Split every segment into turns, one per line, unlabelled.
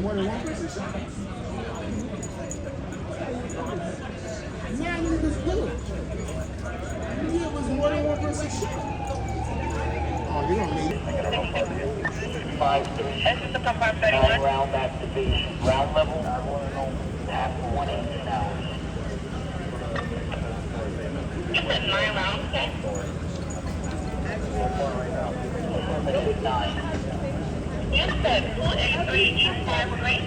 More than one person shot. Yeah, niggas do. Yeah, it was more than one person shot. Oh, you don't need it.
5-3. Round activation. Ground level. Half 118 hours. You said 9 rounds, okay? 9. You said 283 East 5 Great.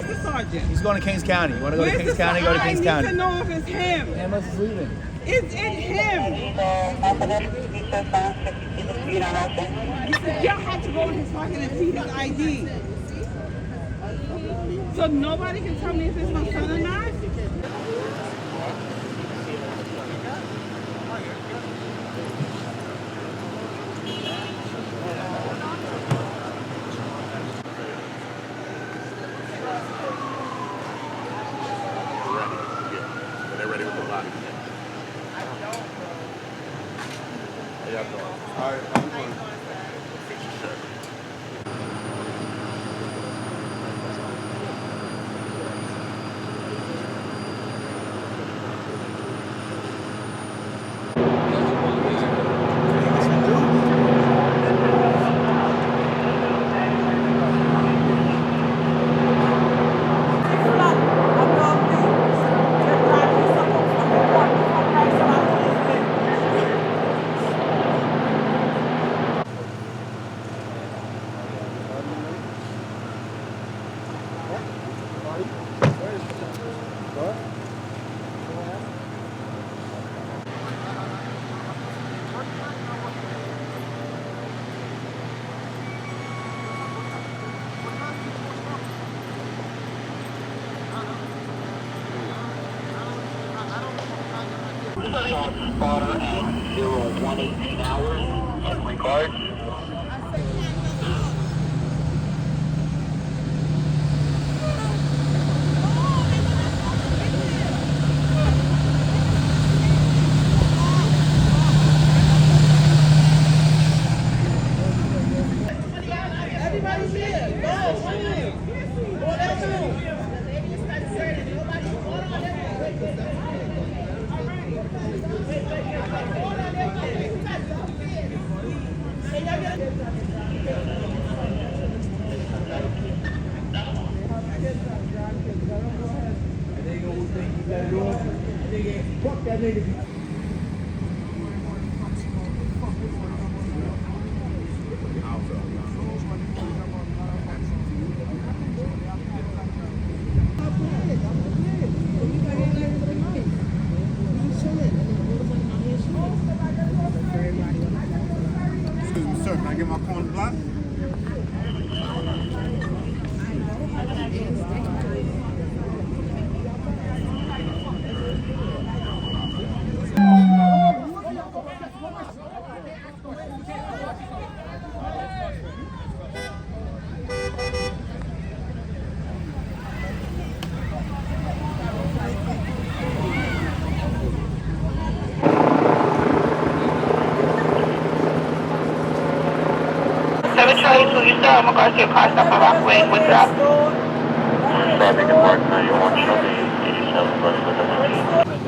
The sergeant.
He's going to Kings County. You want to go to Kings County? Go to Kings County.
I need to know if it's him.
Amos is leaving.
Is it him? Y'all have to go in his pocket and see his ID. So nobody can tell me if it's my son or not?
They're ready with the body. How y'all doing? All right, I'm doing.
Spotter at 0118 hours. In regards.
Everybody's here. Go, come in. Go that room.
Fuck that nigga. Excuse me, sir. Can I get my corner block?
I'm going to car stop on Rockaway with drop. Traffic Department 91, show me 87, running with the 15.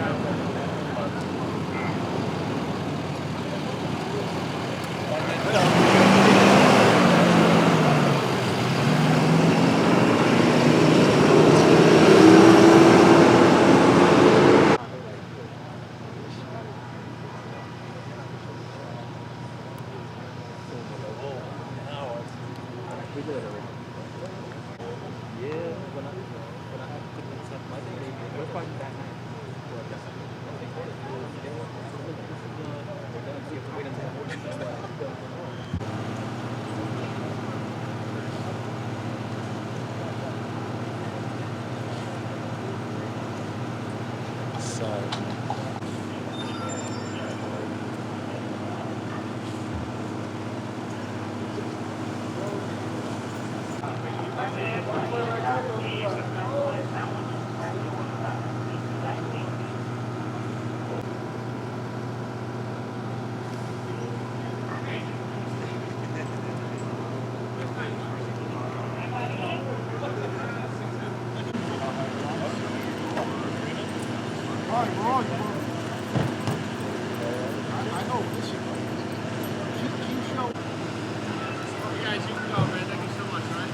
All right, we're on. I know. Listen. Keep show.
You guys, you can go, man. Thank you so much, right?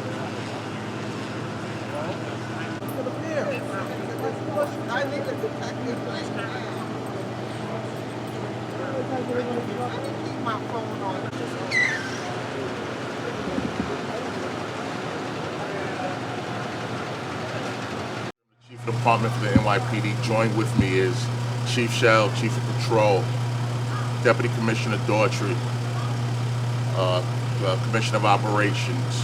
I need to protect this place. I need to keep my phone on.
Chief of Department for the NYPD. Joined with me is Chief Shell, Chief of Patrol, Deputy Commissioner Daughtry, Commissioner of Operations,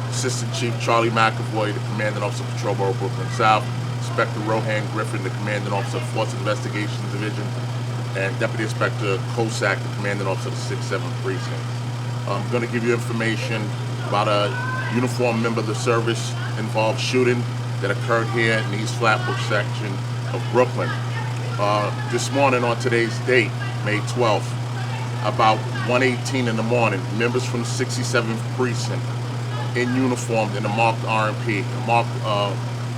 Assistant Chief Charlie McAvoy, the Commanding Officer of Patrol Bureau Brooklyn South, Inspector Rohan Griffin, the Commanding Officer of Force Investigations Division, and Deputy Inspector Kosak, the Commanding Officer of the 6th-7th Precinct. I'm going to give you information about a uniformed member of the service involved shooting that occurred here in the East Flatbush section of Brooklyn. This morning, on today's date, May 12th, about 1:18 in the morning, members from the 67th Precinct in uniform in a marked RMP, a marked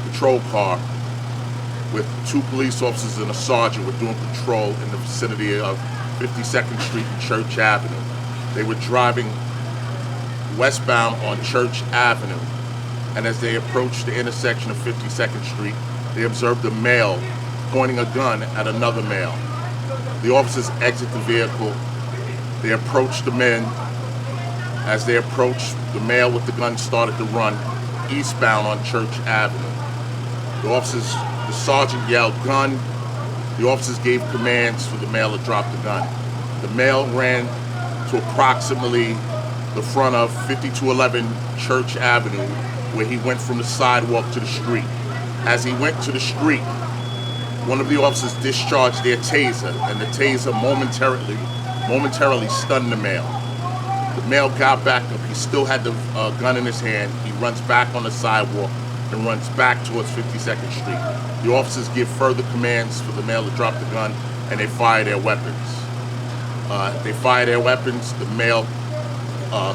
patrol car with 2 police officers and a sergeant were doing patrol in the vicinity of 52nd Street and Church Avenue. They were driving westbound on Church Avenue, and as they approached the intersection of 52nd Street, they observed a male pointing a gun at another male. The officers exit the vehicle. They approached the men. As they approached, the male with the gun started to run eastbound on Church Avenue. The sergeant yelled, "Gun!" The officers gave commands for the male to drop the gun. The male ran to approximately the front of 5211 Church Avenue, where he went from the sidewalk to the street. As he went to the street, one of the officers discharged their taser, and the taser momentarily stunned the male. The male got back up. He still had the gun in his hand. He runs back on the sidewalk and runs back towards 52nd Street. The officers give further commands for the male to drop the gun, and they fire their weapons. The male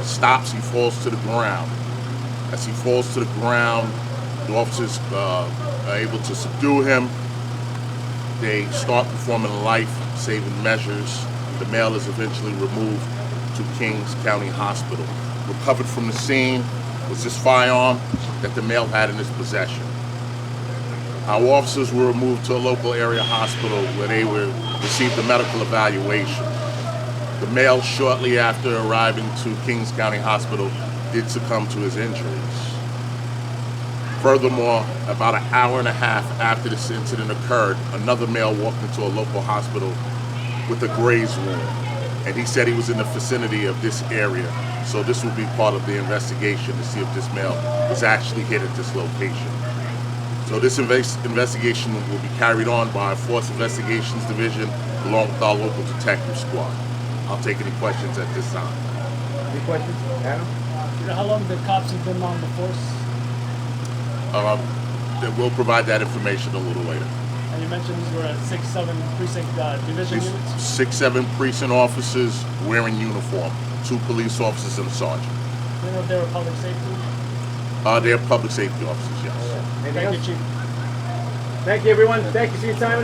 stops. He falls to the ground. As he falls to the ground, the officers are able to subdue him. They start performing life-saving measures. The male is eventually removed to Kings County Hospital. Recovered from the scene was this firearm that the male had in his possession. Our officers were removed to a local area hospital where they received a medical evaluation. The male, shortly after arriving to Kings County Hospital, did succumb to his injuries. Furthermore, about an hour and a half after this incident occurred, another male walked into a local hospital with a graze wound, and he said he was in the vicinity of this area. So this will be part of the investigation to see if this male was actually hit at this location. So this investigation will be carried on by our Force Investigations Division along with our local detective squad. I'll take any questions at this time.
Any questions? Adam?
You know how long the cops have been on the force?
We'll provide that information a little later.
And you mentioned these were 6-7 precinct division
These
units?
6-7 precinct officers wearing uniform, 2 police officers and a sergeant.
Do you know if they were public safety?
They're public safety officers, yes.
Anything
Thank
else?
you, Chief.
Thank you, everyone. Thank you for your time.